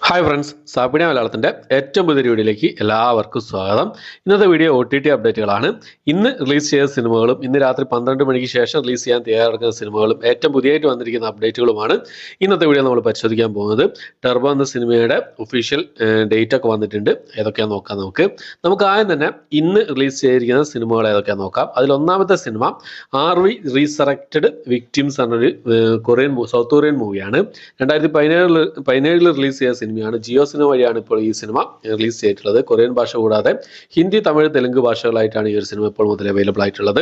Hi friends, സാപ്പിടിയ മലയാളത്തിൻ്റെ ഏറ്റവും പുതിയ വീഡിയോയിലേക്ക് എല്ലാവർക്കും സ്വാഗതം. ഇന്നത്തെ വീഡിയോ OTT അപ്ഡേറ്റുകളാണ്. ഇന്ന് റിലീസ് ചെയ്ത സിനിമകളും ഇന്ന് രാത്രി 12 മണിക്ക് ശേഷം റിലീസ് ചെയ്യാൻ തയ്യാറെടുക്കുന്ന സിനിമകളും ഏറ്റവും പുതിയതായിട്ട് വന്നിരിക്കുന്ന അപ്ഡേറ്റുകളുമാണ് ഇന്നത്തെ വീഡിയോ നമ്മൾ പരിശോധിക്കാൻ പോകുന്നത്. ടർബോ എന്ന സിനിമയുടെ ഒഫീഷ്യൽ ഡേറ്റ് ഒക്കെ വന്നിട്ടുണ്ട്. ഏതൊക്കെയാണെന്ന് നോക്കാം. നമുക്ക് ആദ്യം തന്നെ ഇന്ന് റിലീസ് ചെയ്തിരിക്കുന്ന സിനിമകൾ ഏതൊക്കെയാണെന്ന് നോക്കാം. അതിൽ ഒന്നാമത്തെ സിനിമ RV റീസറക്റ്റഡ് വിക്ടിംസ് എന്നൊരു സൗത്ത് കൊറിയൻ മൂവിയാണ്. 2017 റിലീസ് ചെയ്ത സിനിമയാണ്. ജിയോ സിനിമ വഴിയാണ് ഇപ്പോൾ ഈ സിനിമ റിലീസ് ചെയ്തിട്ടുള്ളത്. കൊറിയൻ ഭാഷ കൂടാതെ ഹിന്ദി, തമിഴ്, തെലുങ്ക് ഭാഷകളായിട്ടാണ് ഈ ഒരു സിനിമ ഇപ്പോൾ മുതൽ അവൈലബിൾ ആയിട്ടുള്ളത്.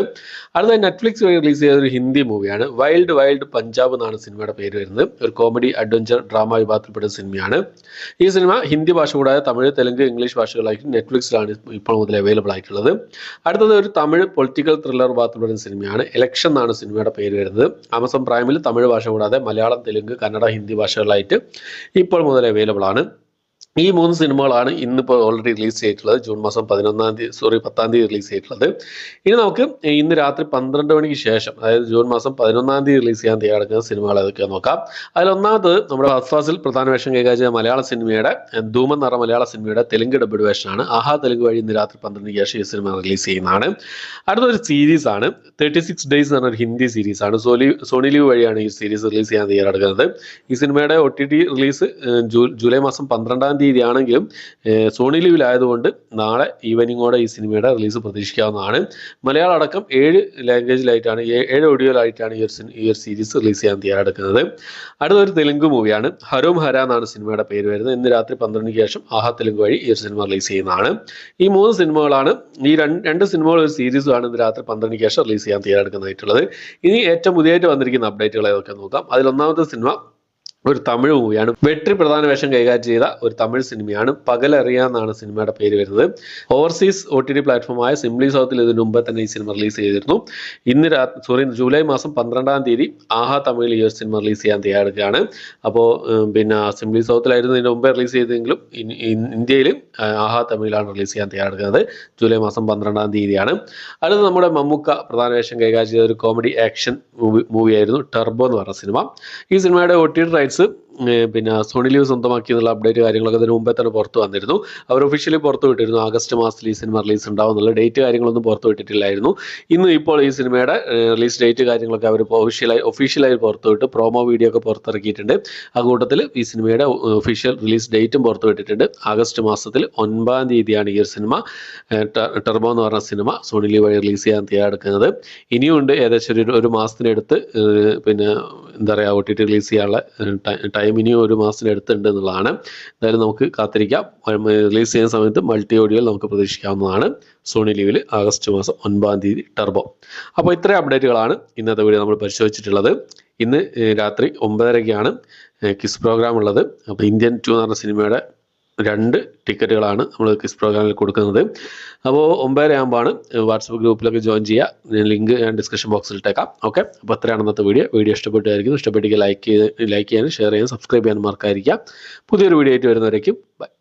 അടുത്ത നെറ്റ്ഫ്ലിക്സ് വഴി റിലീസ് ചെയ്ത ഒരു ഹിന്ദി മൂവിയാണ്. വൈൽഡ് പഞ്ചാബ് എന്നാണ് സിനിമയുടെ പേര് വരുന്നത്. ഒരു കോമഡി അഡ്വഞ്ചർ ഡ്രാമ വിഭാഗത്തിൽപ്പെടുന്ന സിനിമയാണ്. ഈ സിനിമ ഹിന്ദി ഭാഷ കൂടാതെ തമിഴ്, തെലുങ്ക്, ഇംഗ്ലീഷ് ഭാഷകളായിട്ട് നെറ്റ്ഫ്ലിക്സിലാണ് ഇപ്പോൾ മുതൽ അവൈലബിൾ ആയിട്ടുള്ളത്. അടുത്തത് ഒരു തമിഴ് പൊളിറ്റിക്കൽ ത്രില്ലർ വിഭാഗത്തിൽപ്പെടുന്ന സിനിമയാണ്. ഇലക്ഷൻ എന്നാണ് സിനിമയുടെ പേര് വരുന്നത്. ആമസോൺ പ്രൈമിൽ തമിഴ് ഭാഷ കൂടാതെ മലയാളം, തെലുങ്ക്, കന്നഡ, ഹിന്ദി ഭാഷകളായിട്ട് ഇപ്പോൾ മുതൽ അവൈലബിൾ ആണ്. ഈ 3 സിനിമകളാണ് ഇന്നിപ്പോൾ ഓൾറെഡി റിലീസ് ചെയ്തിട്ടുള്ളത്. ജൂൺ മാസം 10 തീയതി റിലീസ് ചെയ്തിട്ടുള്ളത്. ഇനി നമുക്ക് ഇന്ന് രാത്രി 12 മണിക്ക് ശേഷം, അതായത് ജൂൺ മാസം 11 തീയതി റിലീസ് ചെയ്യാൻ തയ്യാറെടുക്കുന്ന സിനിമകൾ ഏതൊക്കെയാണെന്ന് നോക്കാം. അതിലൊന്നാമത് നമ്മുടെ ഫാസിൽ പ്രധാന വേഷം കൈകാര്യം ചെയ്ത മലയാള സിനിമയുടെ ധൂമം എന്ന മലയാള സിനിമയുടെ തെലുങ്ക് ഡബ്ഡ് വേഷനാണ്. ആഹാ തെലുങ്ക് വഴി ഇന്ന് രാത്രി 12 ശേഷം ഈ സിനിമ റിലീസ് ചെയ്യുന്നതാണ്. അടുത്തൊരു സീരീസ് ആണ്. 36 ഡേയ്സ് എന്ന് പറഞ്ഞൊരു ഹിന്ദി സീരീസ് ആണ്. സോണി ലീവ് വഴിയാണ് ഈ സീരീസ് റിലീസ് ചെയ്യാൻ തയ്യാറെടുക്കുന്നത്. ഈ സിനിമയുടെ OTT റിലീസ് ജൂലൈ മാസം 12 തീയതി ആണെങ്കിലും സോണി ലീവിലായതുകൊണ്ട് നാളെ ഈവനിങ്ങോടെ ഈ സിനിമയുടെ റിലീസ് പ്രതീക്ഷിക്കാവുന്നതാണ്. മലയാളം അടക്കം 7 ലാംഗ്വേജിലായിട്ടാണ് 7 ഓഡിയോയിലായിട്ടാണ് ഈ ഒരു സീരീസ് റിലീസ് ചെയ്യാൻ തയ്യാറെടുക്കുന്നത്. അടുത്തൊരു തെലുങ്ക് മൂവിയാണ്. ഹരോം ഹര എന്നാണ് സിനിമയുടെ പേര് വരുന്നത്. ഇന്ന് രാത്രി 12 ശേഷം ആഹാ തെലുങ്ക് വഴി ഈ ഒരു സിനിമ റിലീസ് ചെയ്യുന്നതാണ്. ഈ 3 സിനിമകളാണ്, ഈ രണ്ട് സിനിമകൾ ഒരു സീരീസുമാണ് ഇന്ന് രാത്രി 12 ശേഷം റിലീസ് ചെയ്യാൻ തയ്യാറെടുക്കുന്നതായിട്ടുള്ളത്. ഇനി ഏറ്റവും പുതിയതായിട്ട് വന്നിരിക്കുന്ന അപ്ഡേറ്റുകൾ ഏതൊക്കെ നോക്കാം. അതിലൊന്നാമത്തെ സിനിമ ഒരു തമിഴ് മൂവിയാണ്. വെട്രി പ്രധാന വേഷം കൈകാര്യം ചെയ്ത ഒരു തമിഴ് സിനിമയാണ്. പകലറിയാന്നാണ് സിനിമയുടെ പേര് വരുന്നത്. ഓവർസീസ് OTT പ്ലാറ്റ്ഫോമായ സിംപ്ലി സൗത്തിൽ ഇതിനു മുമ്പ് തന്നെ ഈ സിനിമ റിലീസ് ചെയ്തിരുന്നു. ജൂലൈ മാസം 12 തീയതി ആഹാ തമിഴിൽ ഈ ഒരു സിനിമ റിലീസ് ചെയ്യാൻ തയ്യാറെടുക്കുകയാണ്. അപ്പോൾ സിംപ്ലി സൗത്തിലായിരുന്നു ഇതിന് മുമ്പേ റിലീസ് ചെയ്തെങ്കിലും ഇന്ത്യയിൽ ആഹാ തമിഴിലാണ് റിലീസ് ചെയ്യാൻ തയ്യാറെടുക്കുന്നത്. ജൂലൈ മാസം 12 തീയതിയാണ്. അടുത്ത നമ്മുടെ മമ്മൂക്ക പ്രധാന വേഷം കൈകാര്യം ചെയ്ത ഒരു കോമഡി ആക്ഷൻ മൂവിയായിരുന്നു ടർബോ എന്ന് പറഞ്ഞ സിനിമ. ഈ സിനിമയുടെ OTT റൈറ്റ്സ് സോണി ലീവ് സ്വന്തമാക്കി എന്നുള്ള അപ്ഡേറ്റ് കാര്യങ്ങളൊക്കെ അതിന് മുമ്പേ തന്നെ പുറത്തു വന്നിരുന്നു. അവർ ഒഫീഷ്യലി പുറത്തു വിട്ടിരുന്നു. ആഗസ്റ്റ് മാസത്തിൽ ഈ സിനിമ റിലീസ് ഉണ്ടാവും എന്നുള്ള ഡേറ്റ് കാര്യങ്ങളൊന്നും പുറത്തു വിട്ടിട്ടില്ലായിരുന്നു. ഇപ്പോൾ ഈ സിനിമയുടെ റിലീസ് ഡേറ്റ് കാര്യങ്ങളൊക്കെ അവർ ഒഫീഷ്യലായി പുറത്തു വിട്ട് പ്രോമോ വീഡിയോ ഒക്കെ പുറത്തിറക്കിയിട്ടുണ്ട്. ആ കൂട്ടത്തിൽ ഈ സിനിമയുടെ ഒഫീഷ്യൽ റിലീസ് ഡേറ്റും പുറത്തു വിട്ടിട്ടുണ്ട്. ആഗസ്റ്റ് മാസത്തിൽ 9 തീയതിയാണ് ഈ ഒരു സിനിമ ടർബോ എന്ന് പറഞ്ഞ സിനിമ സോണി ലീവ് വഴി റിലീസ് ചെയ്യാൻ തയ്യാറെടുക്കുന്നത്. ഇനിയുണ്ട് ഏകദേശം ഒരു മാസത്തിനടുത്ത് എന്താ പറയുക OTT റിലീസ് ചെയ്യാനുള്ള ടൈം ഇനിയും ഒരു മാസത്തിനടുത്തുണ്ട് എന്നുള്ളതാണ്. എന്തായാലും നമുക്ക് കാത്തിരിക്കാം. റിലീസ് ചെയ്യുന്ന സമയത്ത് മൾട്ടി ഓഡിയോയിൽ നമുക്ക് പ്രതീക്ഷിക്കാവുന്നതാണ്. സോണി ലീവിൽ ആഗസ്റ്റ് മാസം 9 തീയതി ടർബോ. അപ്പോൾ ഇത്രയും അപ്ഡേറ്റുകളാണ് ഇന്നത്തെ വീഡിയോ നമ്മൾ പരിശോധിച്ചിട്ടുള്ളത്. ഇന്ന് രാത്രി 9:30-ക്കാണ് കിസ് പ്രോഗ്രാം ഉള്ളത്. അപ്പോൾ ഇന്ത്യൻ 2 എന്ന് പറഞ്ഞ സിനിമയുടെ 2 ടിക്കറ്റുകളാണ് നമ്മൾ കിസ് പ്രോഗ്രാമിൽ കൊടുക്കുന്നത്. അപ്പോൾ 9:30 ആകുമ്പോഴാണ് വാട്സപ്പ് ഗ്രൂപ്പിലൊക്കെ ജോയിൻ ചെയ്യുക. ലിങ്ക് ഞാൻ ഡിസ്ക്രിപ്ഷൻ ബോക്സിൽ ഇട്ടേക്കാം. ഓക്കെ, അപ്പോൾ അത്രയാണ് ഇന്നത്തെ വീഡിയോ ഇഷ്ടപ്പെട്ടായിരിക്കും. ഇഷ്ടപ്പെട്ടെങ്കിൽ ലൈക്ക് ചെയ്യാനും ഷെയർ ചെയ്യാനും സബ്സ്ക്രൈബ് ചെയ്യാനും മറക്കാതിരിക്കുക. പുതിയൊരു വീഡിയോ ആയിട്ട് വരുന്നവരേക്കും ബൈ.